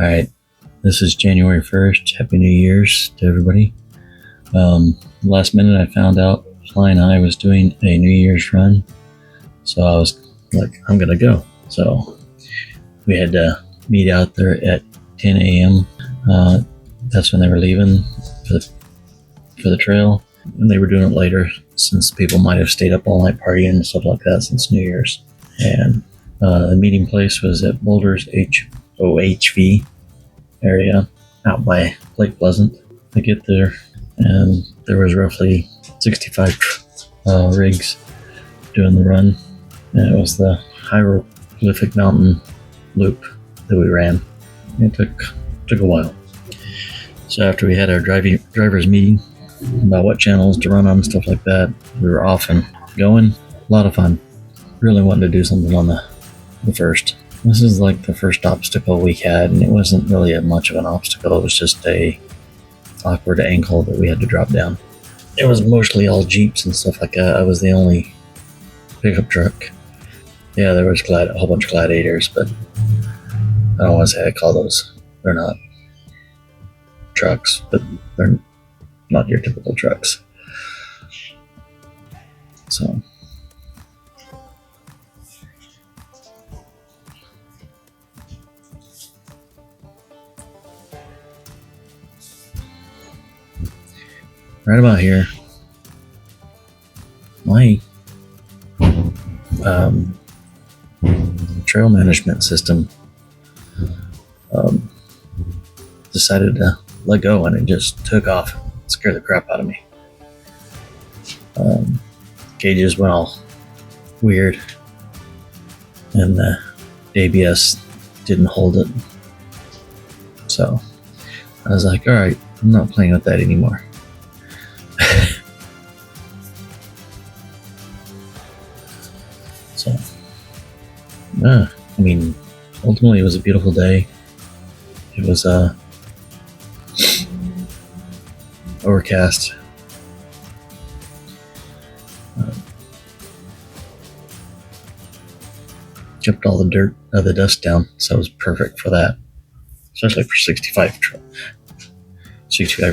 Alright, this is January 1st. Happy New Year's to everybody. Last minute I found out Flying High was doing a New Year's run, so I was like, I'm gonna go. So we had to meet out there at 10 a.m. That's when they were leaving for the trail, and they were doing it later since people might have stayed up all night partying and stuff like that since New Year's. And the meeting place was at Boulder's OHV area out by Lake Pleasant. I get there and there was roughly 65 rigs doing the run, and it was the Hieroglyphic mountain loop that we ran. It took a while. So after we had our drivers meeting about what channels to run on and stuff like that, we were off and going. A lot of fun. Really wanted to do something on the first. This is like the first obstacle we had, and it wasn't really much of an obstacle. It was just a awkward angle that we had to drop down. It was mostly all Jeeps and stuff like that. I was the only pickup truck. Yeah, there was a whole bunch of Gladiators, but I don't want to say I call those. They're not trucks, but they're not your typical trucks. So right about here, my trail management system decided to let go, and it just took off. It scared the crap out of me. Gauges went all weird, and the ABS didn't hold it. So I was like, all right, I'm not playing with that anymore. So, I mean, ultimately it was a beautiful day. It was overcast. Kept all the dust down, so it was perfect for that, especially for 65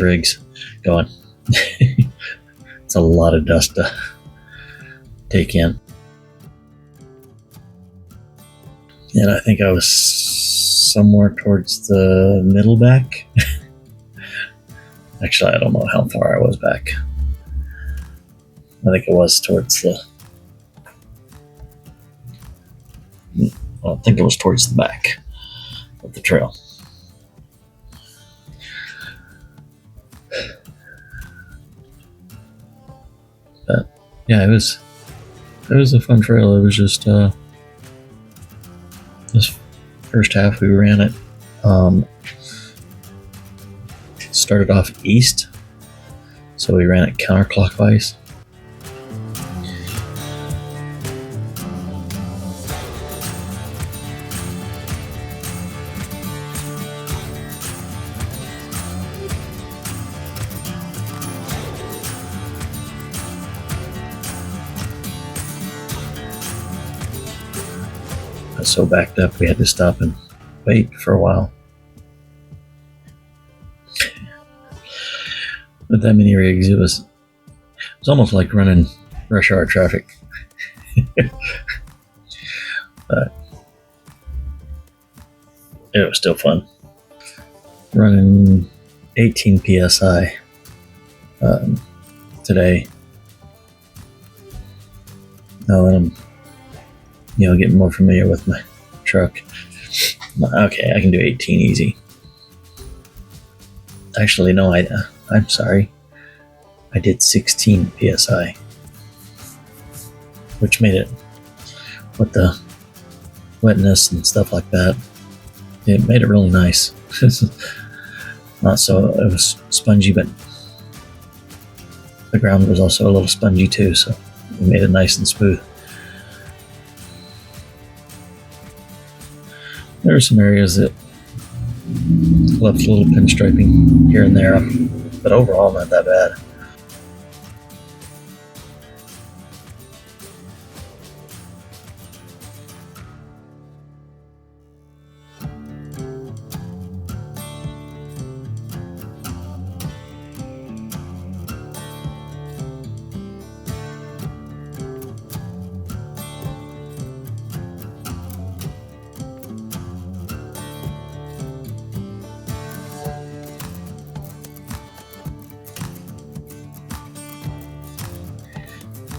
rigs going. It's a lot of dust to take in. And I think I was somewhere towards the middle back. Actually, I don't know how far I was back. I think it was towards the... I think it was towards the back of the trail. But yeah, it was a fun trail. It was just this first half we ran it. Started off east, so we ran it counterclockwise. So backed up we had to stop and wait for a while. With that many rigs, it was almost like running rush hour traffic. But it was still fun. Running 18 PSI today. Now that I'm getting more familiar with my truck. Okay, I can do 18 easy. Actually, no, I'm sorry. I did 16 PSI, which made it, with the wetness and stuff like that, it made it really nice. Not so, it was spongy, but the ground was also a little spongy too, so it made it nice and smooth. There are some areas that left a little pinstriping here and there, but overall not that bad.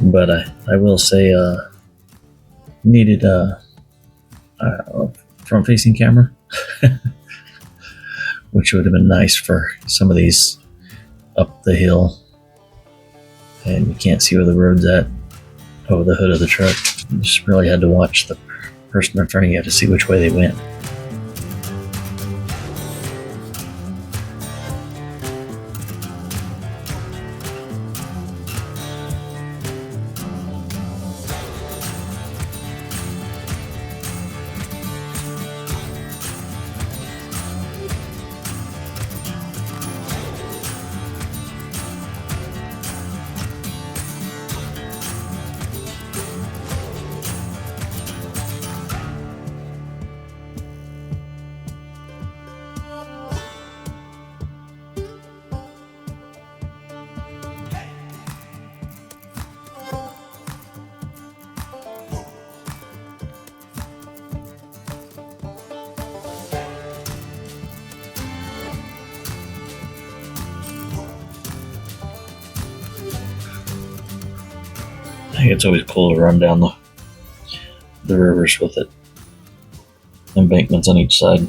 But I will say, needed a front-facing camera, which would have been nice for some of these up the hill, and you can't see where the road's at over the hood of the truck. You just really had to watch the person in front of you to see which way they went. I think it's always cool to run down the rivers with it. Embankments on each side.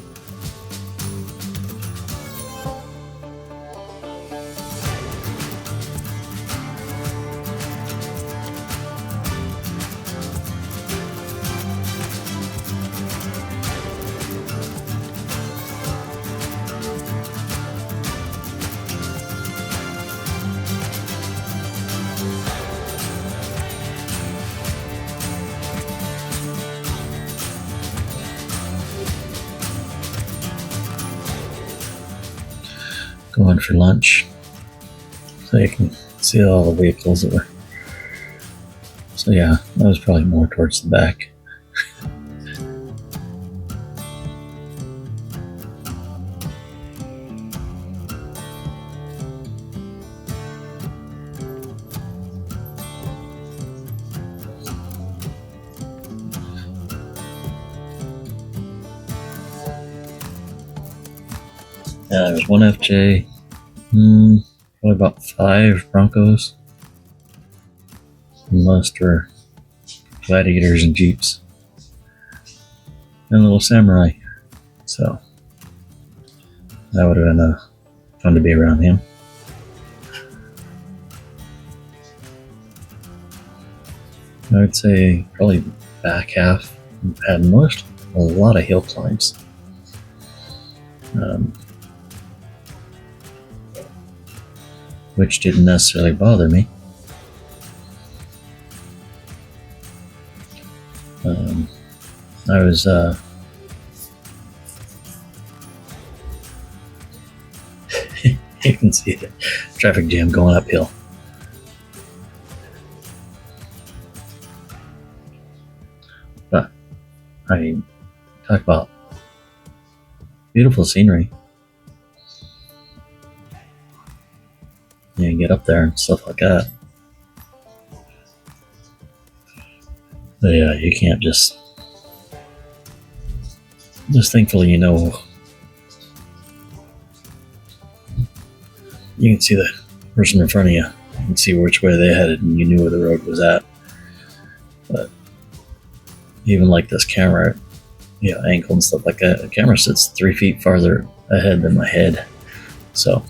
Going for lunch, so you can see all the vehicles that were. So yeah, that was probably more towards the back. Yeah, there was one FJ, probably about 5 Broncos. Most were Gladiators and Jeeps, and a little Samurai. So that would have been fun to be around him. I would say probably back half had a lot of hill climbs. Which didn't necessarily bother me. I was you can see the traffic jam going uphill. But I mean, talk about beautiful scenery. You get up there and stuff like that. But yeah, you can't just thankfully, you can see the person in front of you and see which way they headed, and you knew where the road was at. But even like this camera, angle and stuff like that, the camera sits 3 feet farther ahead than my head, so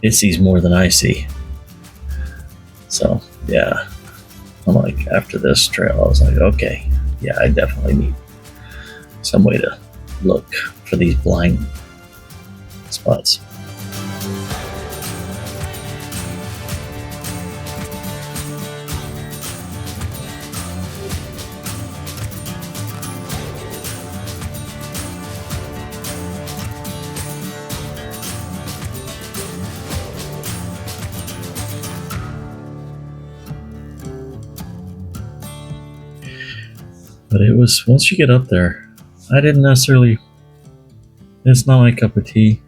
it sees more than I see. So yeah, I'm like, after this trail, I was like, okay, yeah, I definitely need some way to look for these blind spots. But it was, once you get up there, I didn't necessarily, it's not my cup of tea.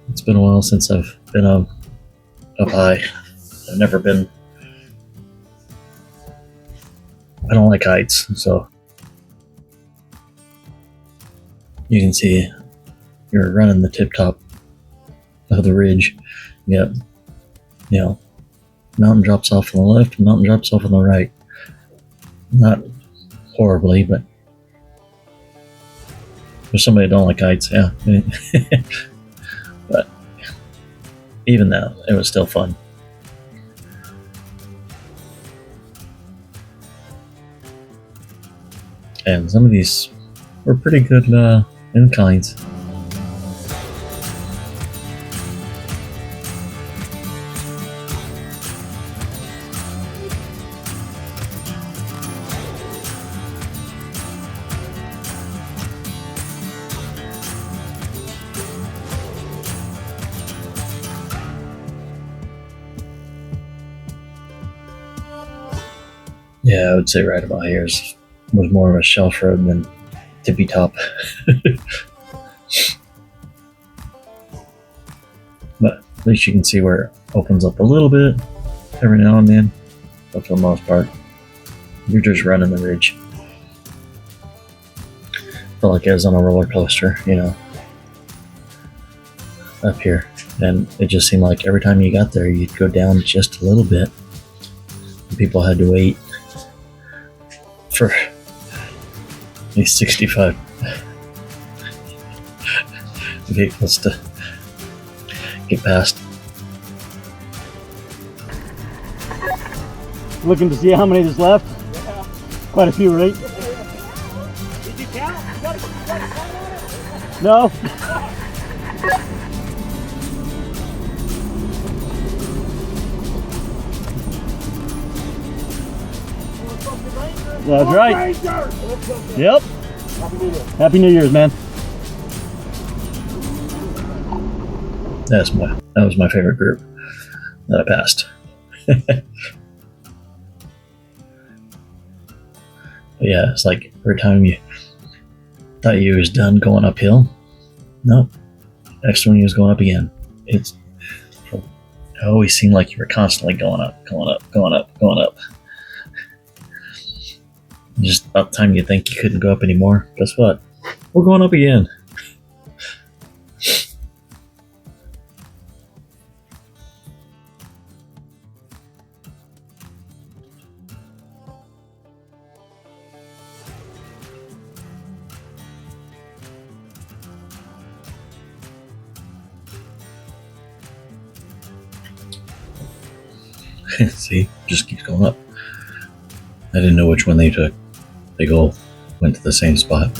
It's been a while since I've been up high. I've never been, I don't like heights, so you can see you're running the tip top of the ridge. Yep. Mountain drops off on the left, mountain drops off on the right. Not horribly, but for somebody that don't like heights, yeah. But even though it was still fun. And some of these were pretty good inclines. Yeah, I would say right about here was more of a shelf road than tippy top. But at least you can see where it opens up a little bit every now and then. But for the most part, you're just running the ridge. Felt like I was on a roller coaster, you know, up here. And it just seemed like every time you got there, you'd go down just a little bit. And people had to wait for at least 65 vehicles to get past. Looking to see how many there's left? Yeah. Quite a few, right? Did you count? You got a count on it? No? That's right. Yep. Happy New Year. Happy New Year's, man. That was my favorite group that I passed. But yeah, it's like every time you thought you was done going uphill, nope. Next one you was going up again. It always seemed like you were constantly going up, going up, going up, going up. Just about the time you think you couldn't go up anymore, guess what? We're going up again. See, just keeps going up. I didn't know which one they took. They all went to the same spot.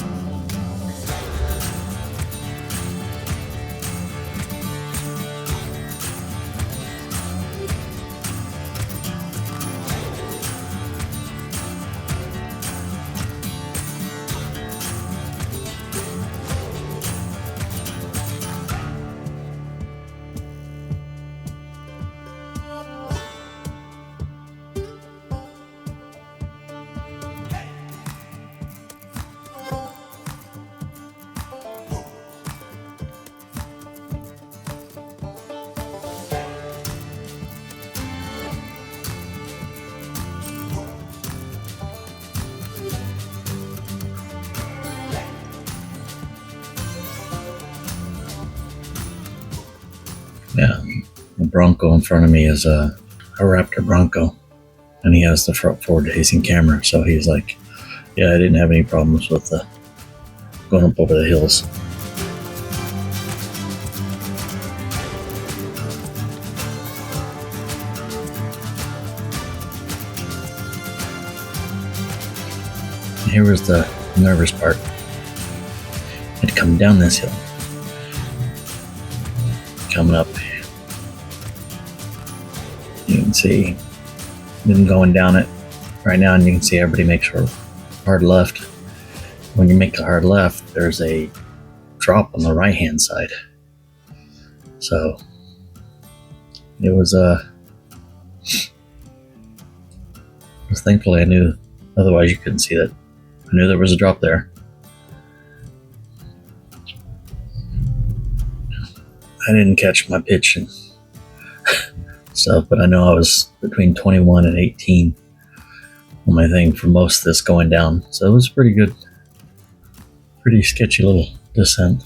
Yeah, the Bronco in front of me is a Raptor Bronco, and he has the front forward-facing camera. So he's like, "Yeah, I didn't have any problems with going up over the hills." And here was the nervous part. I had to come down this hill. Coming up, you can see them going down it right now, and you can see everybody makes a hard left. When you make a hard left, there's a drop on the right hand side. So it was thankfully I knew, otherwise you couldn't see that. I knew there was a drop there. I didn't catch my pitch and stuff, but I know I was between 21 and 18 on my thing for most of this going down. So it was pretty good, pretty sketchy little descent.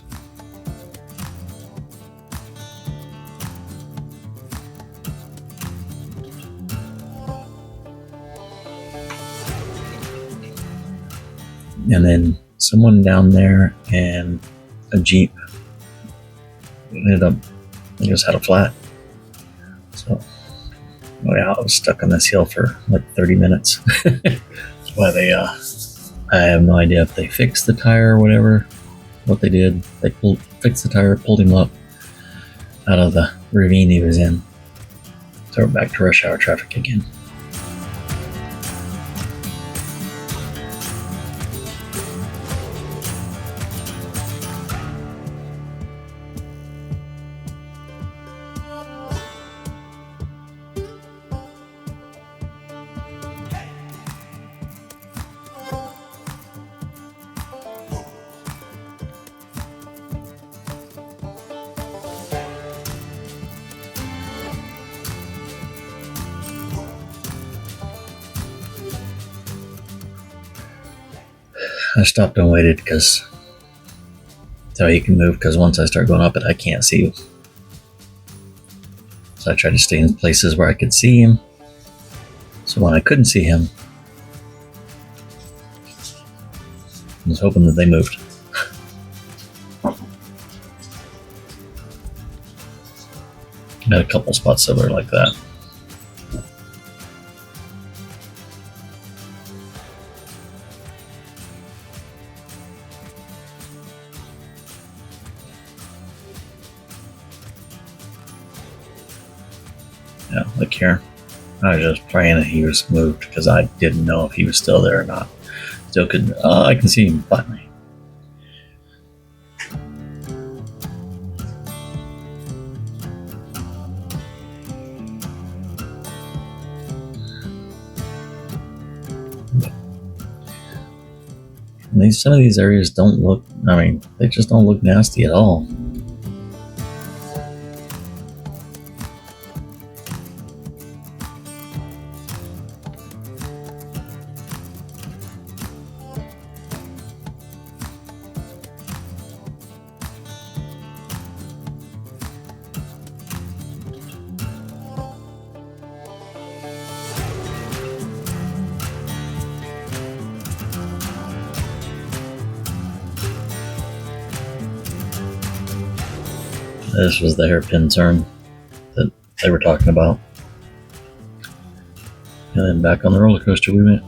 and then someone down there and a Jeep ended up, I just had a flat. So yeah, I was stuck on this hill for like 30 minutes. Well, I have no idea if they fixed the tire or whatever, what they did. They fixed the tire, pulled him up out of the ravine he was in. So we're back to rush hour traffic again. I stopped and waited so he can move, because once I start going up it, I can't see. So I tried to stay in places where I could see him. So when I couldn't see him, I was hoping that they moved. Got a couple spots that were like that. Yeah, like here. I was just praying that he was moved, because I didn't know if he was still there or not. Still couldn't. I can see him finally. Some of these areas don't look, they just don't look nasty at all. This was the hairpin turn that they were talking about. And then back on the roller coaster we went.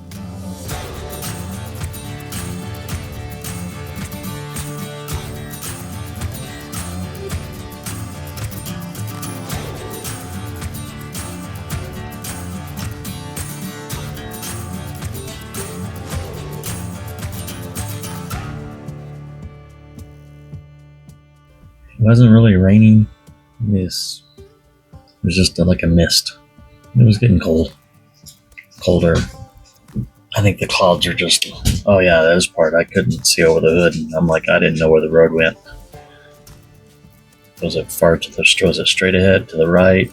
It wasn't really raining. It was just like a mist. It was getting colder. I think the clouds are just, oh yeah, that was part I couldn't see over the hood. And I'm like, I didn't know where the road went. Was it far to the, was it straight ahead, to the right?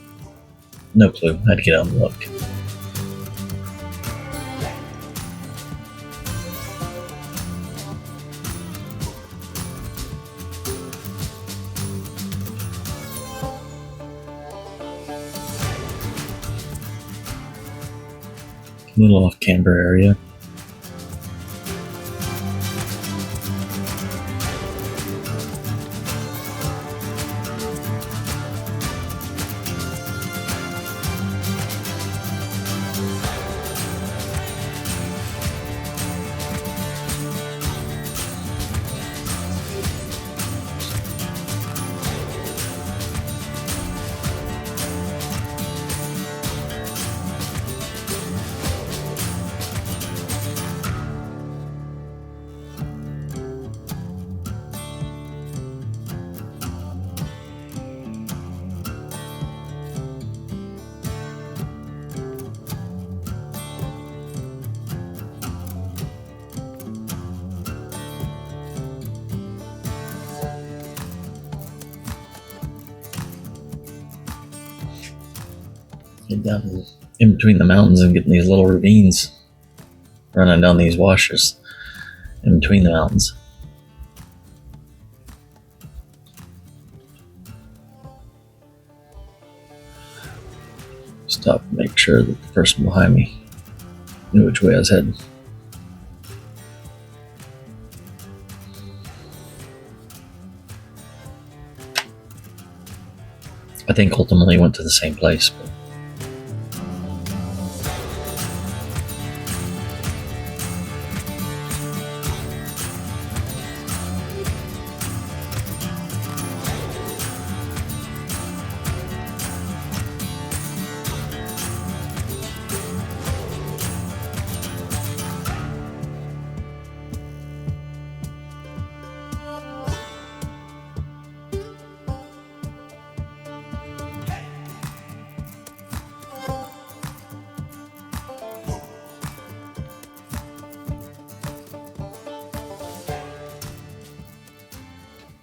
No clue. I had to get out and look. A little off camber area. Get down in between the mountains and getting these little ravines, running down these washes in between the mountains. Stop to make sure that the person behind me knew which way I was heading. I think ultimately went to the same place. But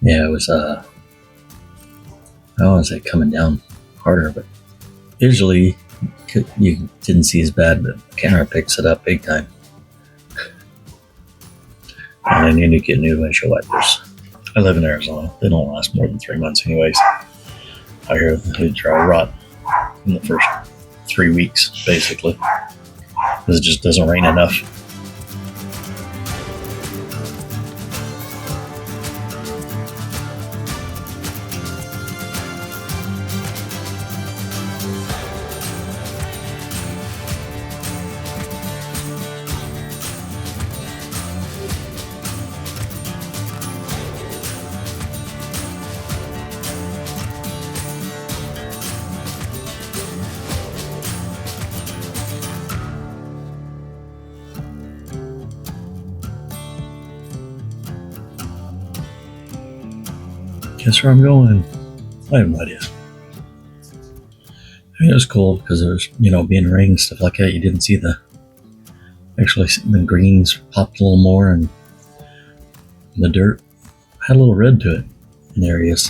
yeah, it was I don't want to say coming down harder, but usually you didn't see as bad, but the camera picks it up big time. And then you need to get new windshield wipers. I live in Arizona. They don't last more than 3 months anyways. I hear they dry rot in the first 3 weeks, basically, because it just doesn't rain enough. Guess where I'm going? I have no idea. I mean, it was cool because there was, being rain and stuff like that. You didn't see the greens popped a little more, and the dirt had a little red to it in areas.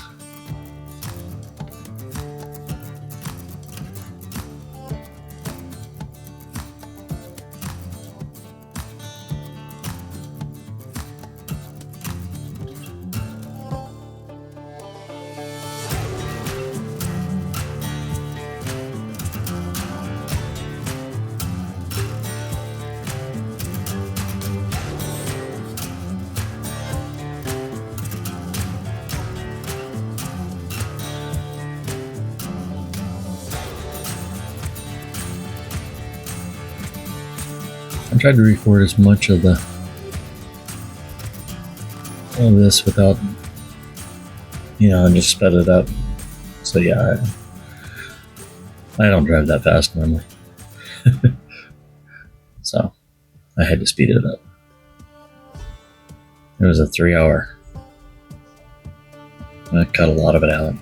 I tried to record as much of all this without, and just sped it up. So yeah, I don't drive that fast normally. So I had to speed it up. It was a 3 hour. I cut a lot of it out.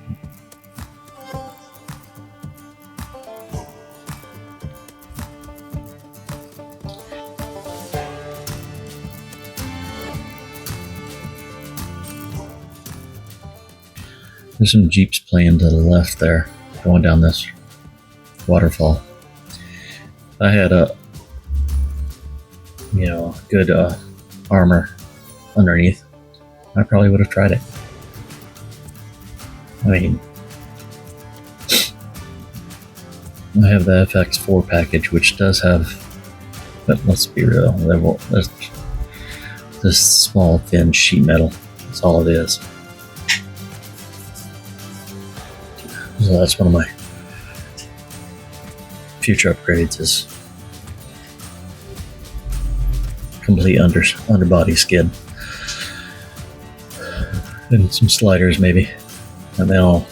There's some Jeeps playing to the left there, going down this waterfall. If I had a, good armor underneath, I probably would have tried it. I mean, I have the FX4 package, which does have, but let's be real, there's this small, thin sheet metal. That's all it is. So that's one of my future upgrades, is complete underbody skid and some sliders maybe, and then I'll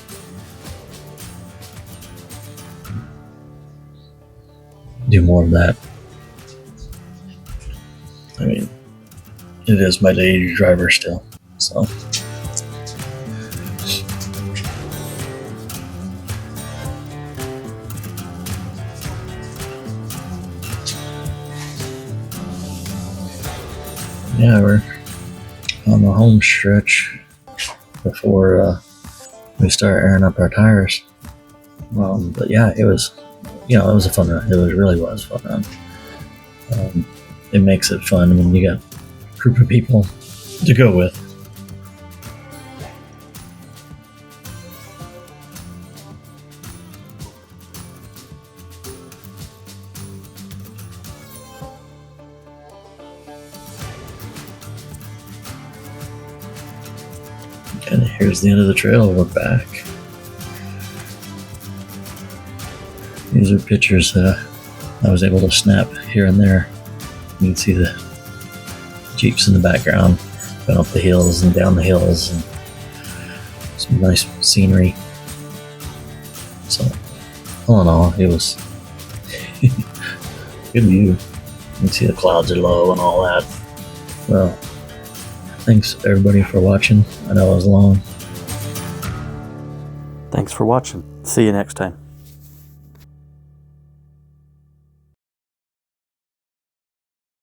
do more of that. I mean, it is my daily driver still, so. Yeah, we're on the home stretch before we start airing up our tires. But yeah, it was, it was a fun run. It really was a fun run. It makes it fun when you got a group of people to go with. And here's the end of the trail. We're back. These are pictures that I was able to snap here and there. You can see the Jeeps in the background, going up the hills and down the hills, and some nice scenery. So, all in all, it was good view. You can see the clouds are low and all that. Well, thanks everybody for watching. I know it was long. Thanks for watching. See you next time.